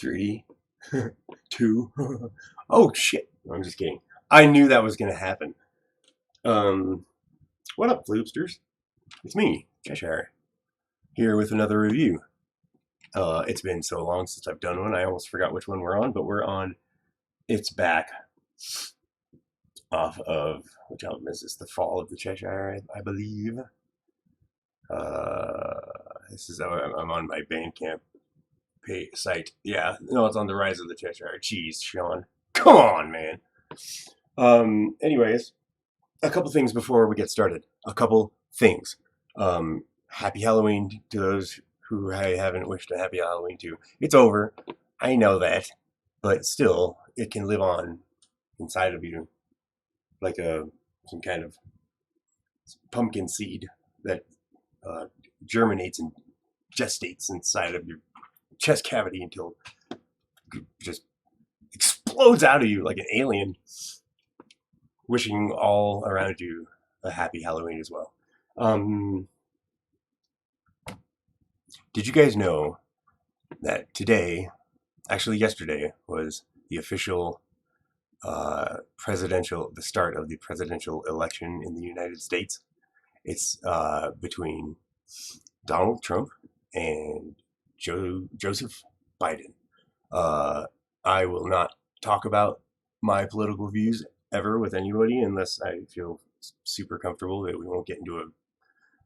3, 2. Oh shit! I'm just kidding. I knew that was gonna happen. What up, Floopsters? It's me, Cheshyre, here with another review. It's been so long since I've done one, I almost forgot which one we're on, but we're on It's Back, off of, which album is this? The Fall of the Cheshyre, I believe. This is, I'm on my Bandcamp site. Yeah, no, it's on The Rise of the Cheshire. Jeez, Sean. Come on, man. Anyways, a couple things before we get started. A couple things. Happy Halloween to those who I haven't wished a happy Halloween to. It's over. I know that. But still, it can live on inside of you like some kind of pumpkin seed that germinates and gestates inside of your chest cavity until it just explodes out of you like an alien. Wishing all around you a happy Halloween as well. Did you guys know that today, actually yesterday, was the official the start of the presidential election in the United States? It's between Donald Trump and Joseph Biden. I will not talk about my political views ever with anybody unless I feel super comfortable that we won't get into a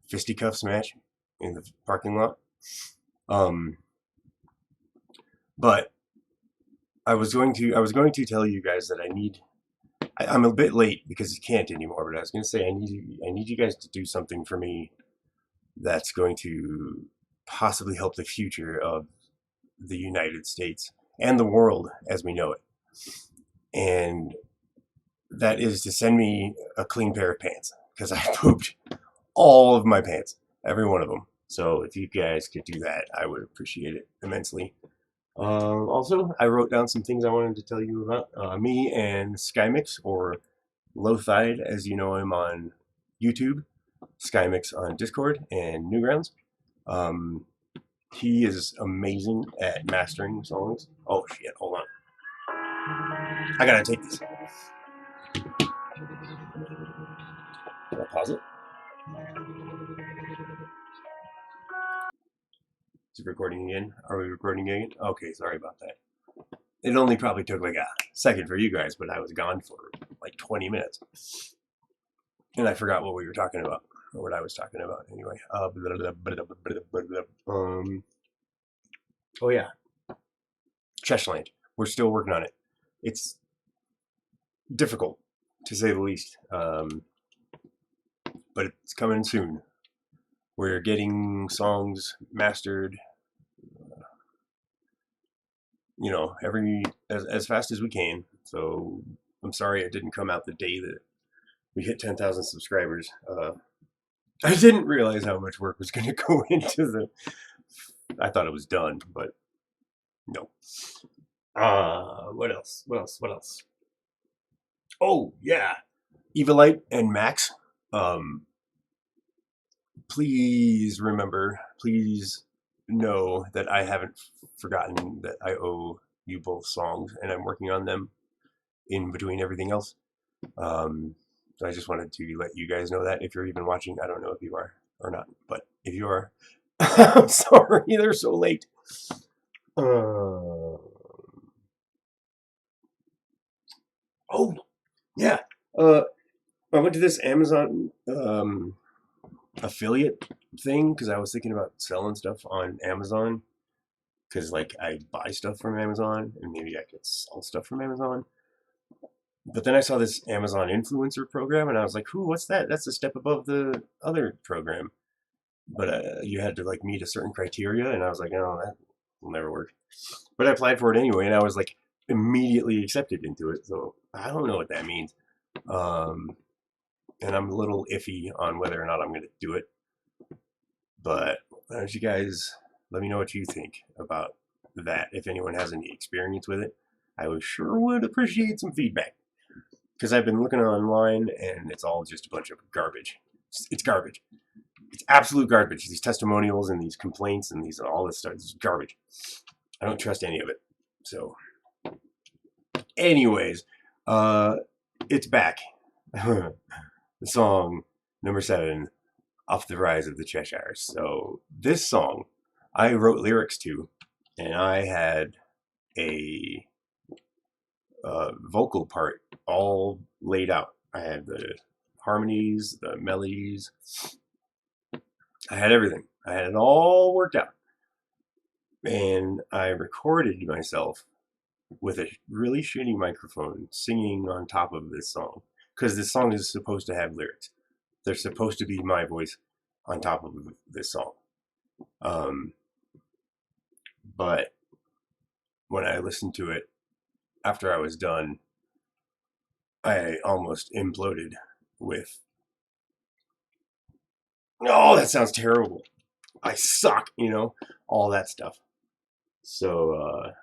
fisticuffs match in the parking lot. But I was going to tell you guys that I'm a bit late because you can't anymore, but I was going to say I need you guys to do something for me that's going to possibly help the future of the United States and the world as we know it. And that is to send me a clean pair of pants, because I pooped all of my pants, every one of them. So if you guys could do that, I would appreciate it immensely. Also, I wrote down some things I wanted to tell you about me and Skymix, or Lo-Thied, as you know him on YouTube, Skymix on Discord, and Newgrounds. He is amazing at mastering songs. Oh shit, hold on. I gotta take this. Can I pause it? Is it recording again? Are we recording again? Okay, sorry about that. It only probably took like a second for you guys, but I was gone for like 20 minutes. And I forgot what we were talking about, or what I was talking about anyway. Oh yeah, Cheshyre. We're still working on it. It's difficult, to say the least, but it's coming soon. We're getting songs mastered, you know, as fast as we can. So I'm sorry it didn't come out the day that we hit 10,000 subscribers. I didn't realize how much work was going to go into I thought it was done, but no. What else? Oh yeah, Evilite and Max. Please know that I haven't forgotten that I owe you both songs, and I'm working on them in between everything else. So I just wanted to let you guys know that. If you're even watching, I don't know if you are or not, but if you are, I'm sorry they're so late. Oh yeah, I went to this Amazon affiliate thing because I was thinking about selling stuff on Amazon, because like I buy stuff from Amazon and maybe I could sell stuff from Amazon. But then I saw this Amazon influencer program and I was like, "Ooh, what's that? That's a step above the other program." But you had to like meet a certain criteria, and I was like, "Oh, that will never work." But I applied for it anyway, and I was like immediately accepted into it. So I don't know what that means, and I'm a little iffy on whether or not I'm going to do it. But why don't you guys let me know what you think about that? If anyone has any experience with it, I would appreciate some feedback. Because I've been looking online and it's all just a bunch of garbage. It's garbage. It's absolute garbage. These testimonials and these complaints and all this stuff is garbage. I don't trust any of it. So, anyways, it's back. The song number 7, Off the Rise of the Cheshire. So this song I wrote lyrics to, and I had a vocal part all laid out. I had the harmonies, the melodies, I had everything. I had it all worked out. And I recorded myself with a really shitty microphone singing on top of this song, because this song is supposed to have lyrics. They're supposed to be my voice on top of this song. But when I listened to it after I was done, I almost imploded with, oh, that sounds terrible, I suck, you know, all that stuff. So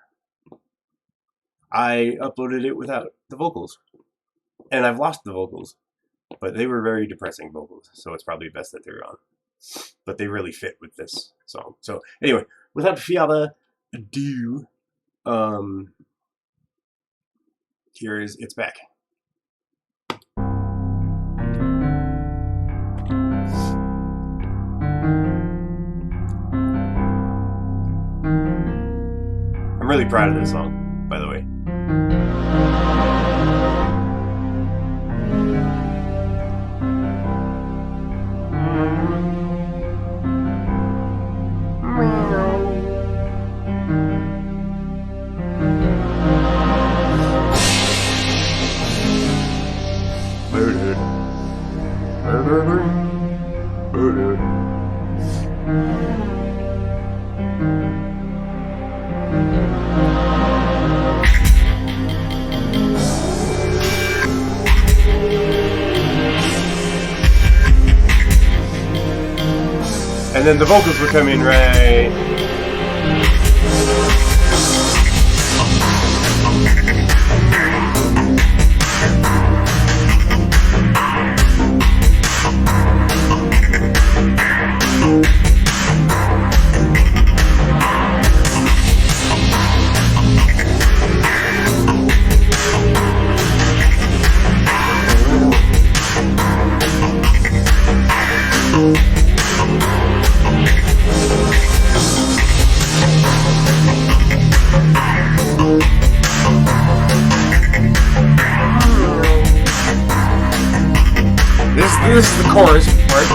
I uploaded it without the vocals, and I've lost the vocals, but they were very depressing vocals, so it's probably best that they're on. But they really fit with this song. So anyway, without further ado, here is It's Back. I'm really proud of this song, by the way. And then the vocals would come in right. This is the chorus part.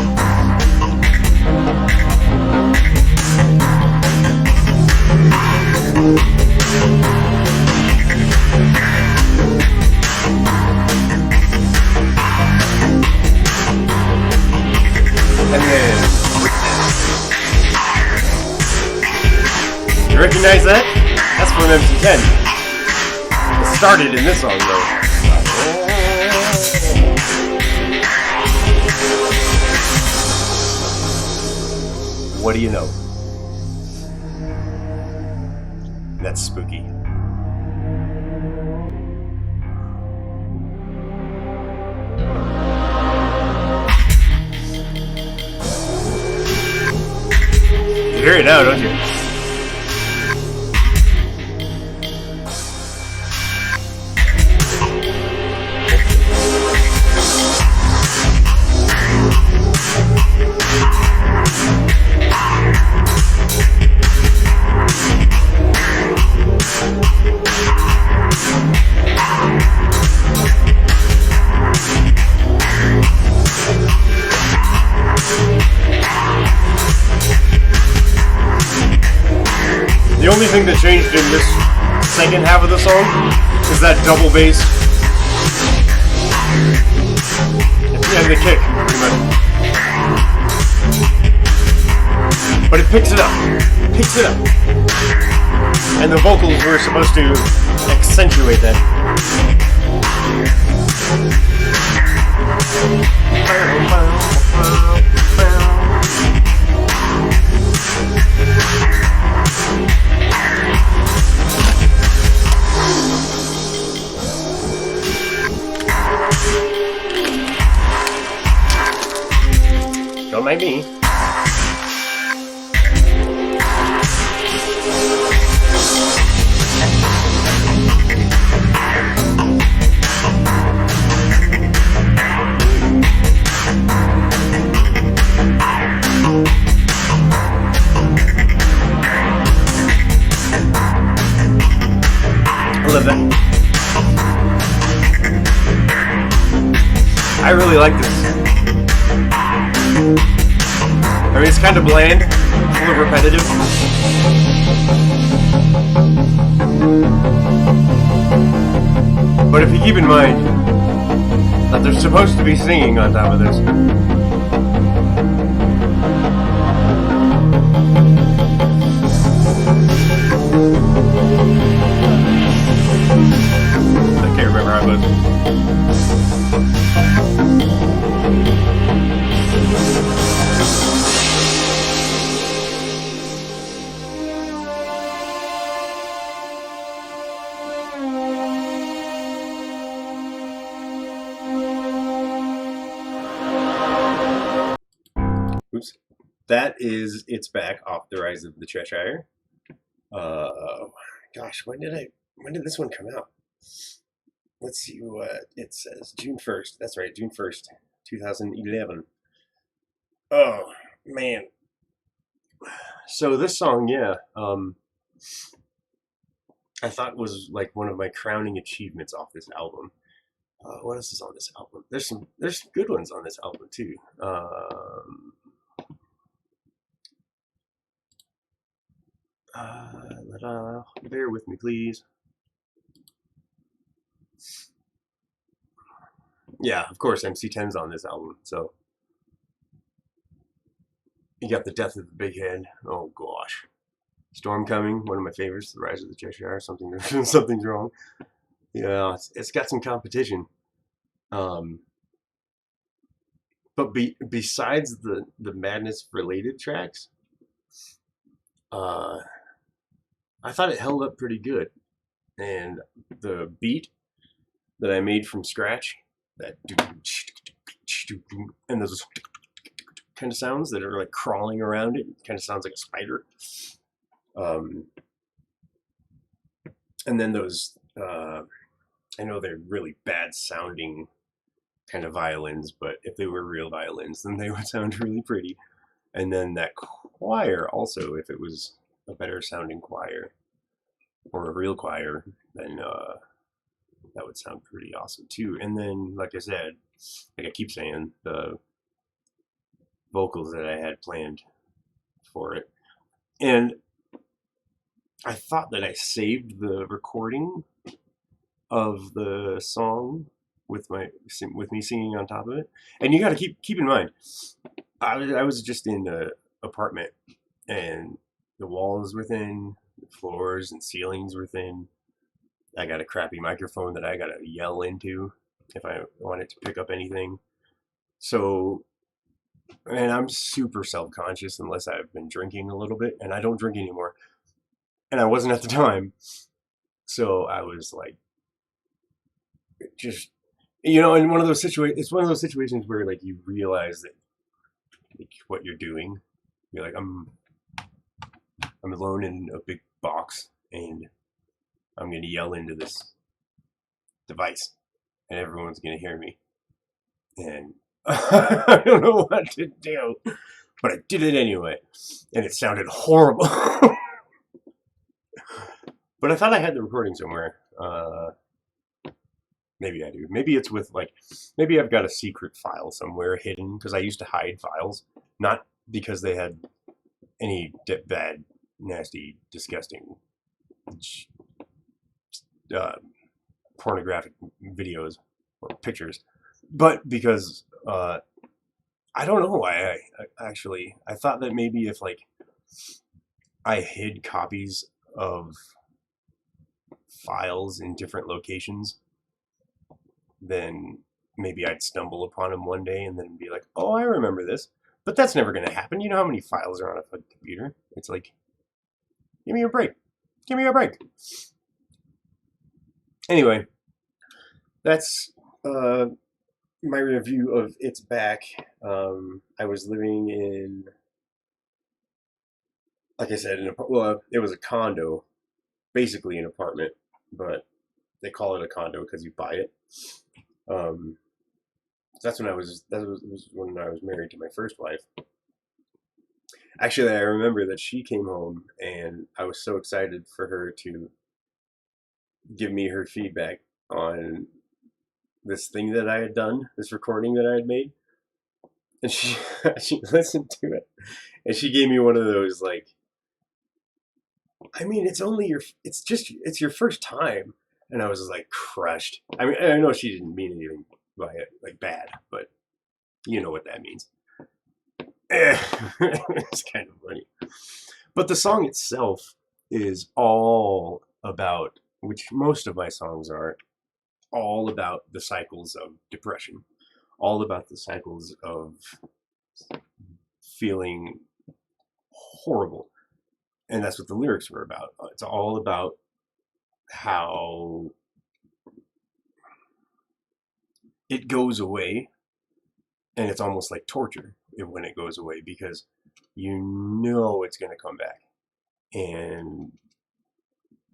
And then you recognize that? That's from MC10. It started in this song though. What do you know? That's spooky. You hear it now, don't you? The only thing that changed in this second half of the song is that double bass and the kick, pretty much. But it picks it up, and the vocals were supposed to accentuate that. Don't mind me. love that. I really like this. I mean, it's kind of bland, a little repetitive. But if you keep in mind that they're supposed to be singing on top of this. I can't remember how it goes. Oops. That is It's Back off The Rise of the Cheshire. Gosh, when did this one come out? Let's see what it says. June 1st. That's right, June 1st, 2011. Oh, man. So this song, yeah, I thought was like one of my crowning achievements off this album. What else is on this album? There's some good ones on this album too. Bear with me, please. Yeah, of course, MC10's on this album. So you got The Death of the Big Head. Oh gosh, Storm Coming, one of my favorites. The Rise of the Cheshire. Something's wrong. Yeah, it's got some competition. But besides the madness related tracks, I thought it held up pretty good. And the beat that I made from scratch, that and those kind of sounds that are like crawling around it, kind of sounds like a spider. And then those, I know they're really bad sounding kind of violins, but if they were real violins, then they would sound really pretty. And then that choir also, if it was a better sounding choir or a real choir, then that would sound pretty awesome too. And then, like I said, like I keep saying, the vocals that I had planned for it. And I thought that I saved the recording of the song with me singing on top of it. And you got to keep in mind, I was just in an apartment, and the walls were thin, the floors and ceilings were thin. I got a crappy microphone that I got to yell into if I wanted to pick up anything. So, and I'm super self-conscious unless I've been drinking a little bit, and I don't drink anymore. And I wasn't at the time. So I was like, just, in one of those situations, it's one of those situations where like you realize that like, what you're doing. You're like, I'm alone in a big box, and I'm going to yell into this device, and everyone's going to hear me. And I don't know what to do, but I did it anyway, and it sounded horrible. But I thought I had the recording somewhere. Maybe I do. Maybe it's with maybe I've got a secret file somewhere hidden, because I used to hide files, not because they had any bad, nasty, disgusting, pornographic videos or pictures, but because I don't know why. I thought that maybe if like I hid copies of files in different locations, then maybe I'd stumble upon them one day and then be like, oh, I remember this. But that's never going to happen. You know how many files are on a computer? It's like, give me a break. Give me a break. Anyway, that's my review of It's Back. I was living in, like I said, it was a condo, basically an apartment, but they call it a condo because you buy it. That was when I was married to my first wife. Actually, I remember that she came home, and I was so excited for her to give me her feedback on this thing that I had done, this recording that I had made, and she she listened to it, and she gave me one of those like, I mean, it's your first time, and I was like crushed. I mean, I know she didn't mean anything by it like bad, but you know what that means. It's kind of funny. But the song itself is all about, which most of my songs are, all about the cycles of depression, all about the cycles of feeling horrible. And that's what the lyrics were about. It's all about how it goes away, and it's almost like torture when it goes away, because you know it's going to come back. And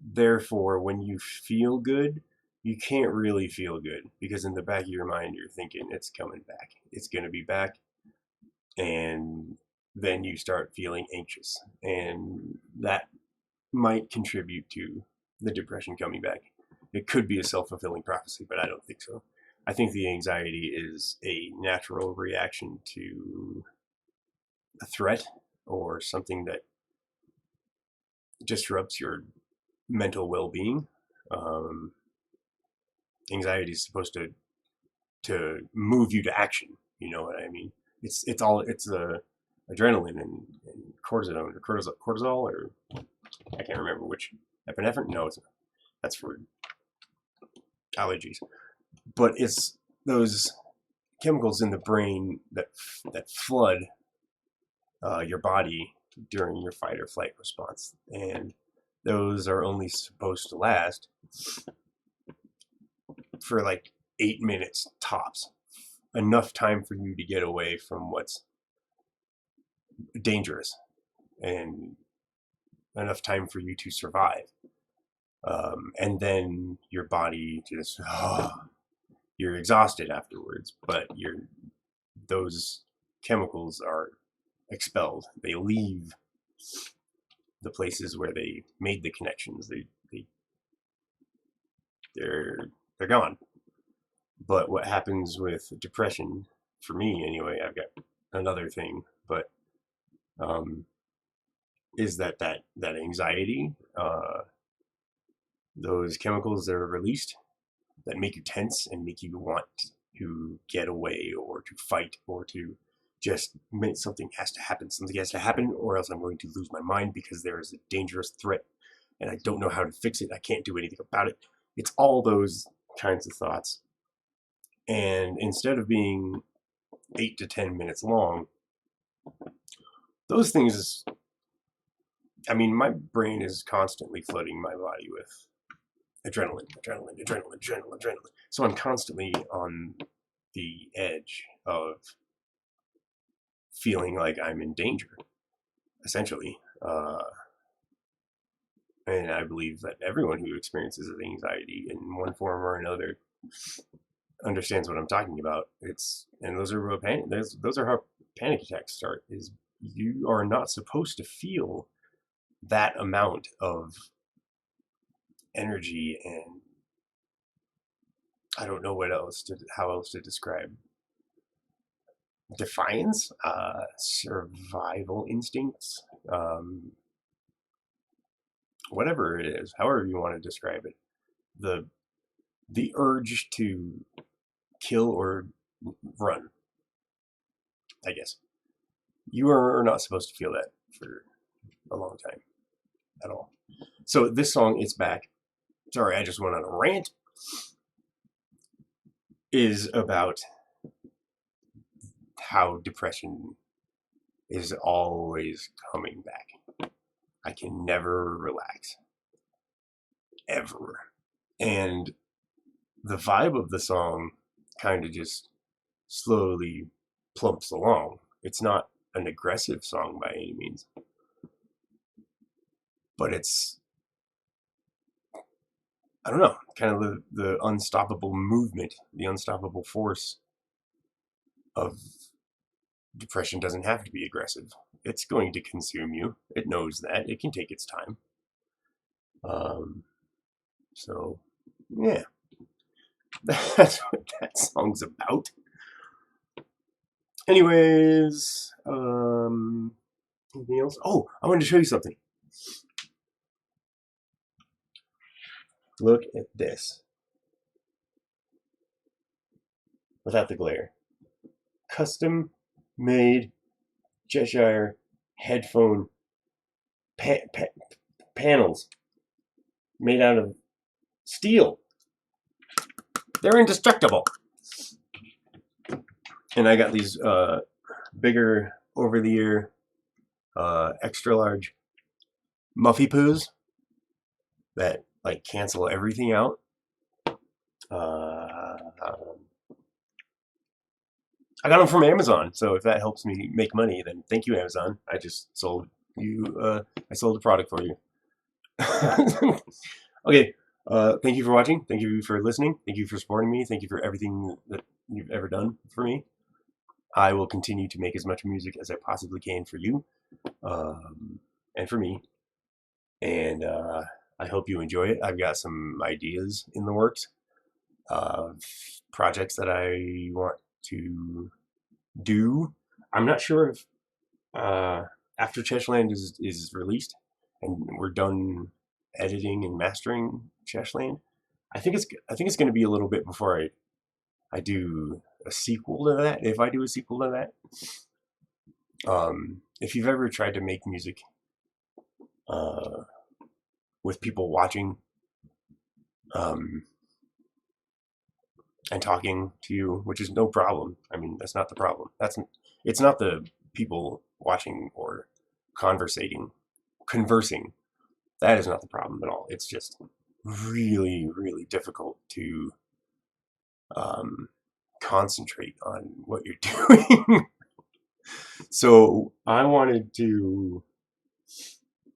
therefore, when you feel good, you can't really feel good, because in the back of your mind, you're thinking it's coming back. It's going to be back. And then you start feeling anxious. And that might contribute to the depression coming back. It could be a self-fulfilling prophecy, but I don't think so. I think the anxiety is a natural reaction to a threat or something that disrupts your mental well-being. Um, Anxiety is supposed to move you to action. You know what I mean? It's adrenaline and cortisone or cortisol, or I can't remember which, epinephrine. No, that's for allergies. But it's those chemicals in the brain that flood your body during your fight or flight response, and those are only supposed to last for like 8 minutes tops, enough time for you to get away from what's dangerous, and enough time for you to survive. And then your body just, you're exhausted afterwards, but those chemicals are expelled. They leave the places where they made the connections. They're gone. But what happens with depression, for me anyway, I've got another thing, but is that anxiety, those chemicals that are released that make you tense and make you want to get away or to fight or to just something has to happen. Something has to happen, or else I'm going to lose my mind because there is a dangerous threat and I don't know how to fix it. I can't do anything about it. It's all those kinds of thoughts. And instead of being 8 to 10 minutes long, those things, I mean, my brain is constantly flooding my body with adrenaline. So I'm constantly on the edge of feeling like I'm in danger, essentially. And I believe that everyone who experiences anxiety in one form or another understands what I'm talking about. And those are real those are how panic attacks start. Is you are not supposed to feel that amount of energy, and I don't know how else to describe defiance, survival instincts, whatever it is, however you want to describe it, the urge to kill or run. I guess you are not supposed to feel that for a long time at all. So this song, "It's Back," sorry, I just went on a rant, is about how depression is always coming back. I can never relax, ever. And the vibe of the song kind of just slowly plumps along. It's not an aggressive song by any means, but it's, I don't know, kind of the unstoppable movement, the unstoppable force of depression doesn't have to be aggressive. It's going to consume you. It knows that. It can take its time. Um, So, yeah. That's what that song's about. Anyways, anything else? Oh, I wanted to show you something. Look at this. Without the glare. Custom made Cheshyre headphone panels made out of steel. They're indestructible. And I got these bigger over-the-ear extra large Muffy Poos that like cancel everything out. I got them from Amazon, so if that helps me make money, then thank you, Amazon. I just sold you. I sold a product for you. Okay. Thank you for watching. Thank you for listening. Thank you for supporting me. Thank you for everything that you've ever done for me. I will continue to make as much music as I possibly can for you, and for me. And I hope you enjoy it. I've got some ideas in the works of projects that I want to do. I'm not sure if after Cheshyre is released and we're done editing and mastering Cheshyre, I think it's going to be a little bit before I do a sequel to that. If I do a sequel to that, if you've ever tried to make music with people watching and talking to you, which is no problem. I mean, that's not the problem. It's not the people watching or conversing. That is not the problem at all. It's just really, really difficult to concentrate on what you're doing. So I wanted to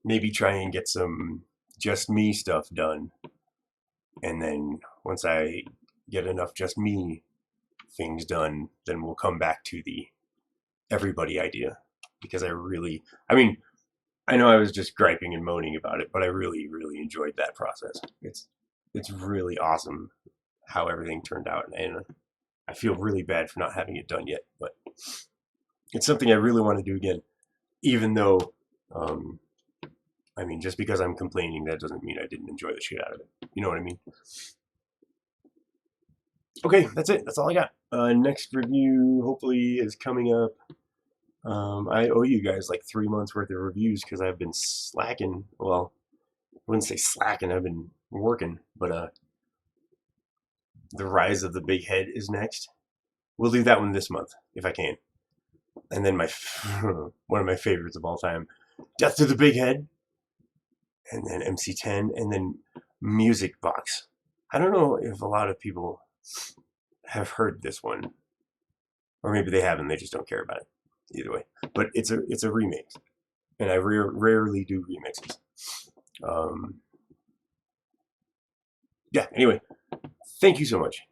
maybe try and get some just me stuff done. And then once I get enough just me things done, then we'll come back to the everybody idea. Because I mean, I know I was just griping and moaning about it, but I really, really enjoyed that process. It's really awesome how everything turned out, and I feel really bad for not having it done yet, but it's something I really want to do again, even though, I mean, just because I'm complaining, that doesn't mean I didn't enjoy the shit out of it. You know what I mean? Okay, that's it. That's all I got. Next review hopefully is coming up. I owe you guys like 3 months worth of reviews because I've been slacking. Well, I wouldn't say slacking. I've been working, but The Rise of the Big Head is next. We'll do that one this month if I can. And then one of my favorites of all time, Death to the Big Head. And then MC10, and then Music Box. I don't know if a lot of people have heard this one, or maybe they haven't. They just don't care about it. Either way, but it's a remix, and I rarely do remixes. Yeah. Anyway, thank you so much.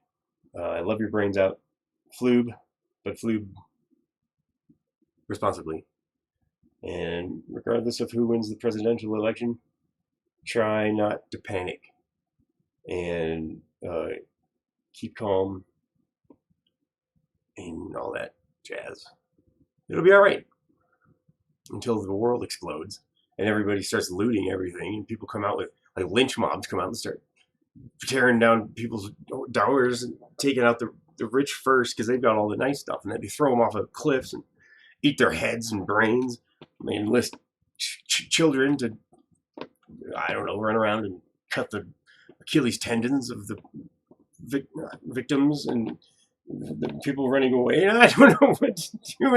I love your brains out, floob, but floob responsibly. And regardless of who wins the presidential election, try not to panic and keep calm and all that jazz. It'll be all right until the world explodes and everybody starts looting everything, and people come out with like lynch mobs come out and start tearing down people's doors and taking out the rich first because they've got all the nice stuff, and then they throw them off of cliffs and eat their heads and brains. They enlist children to, I don't know, run around and cut the Achilles tendons of the victims and the people running away. I don't know what to do.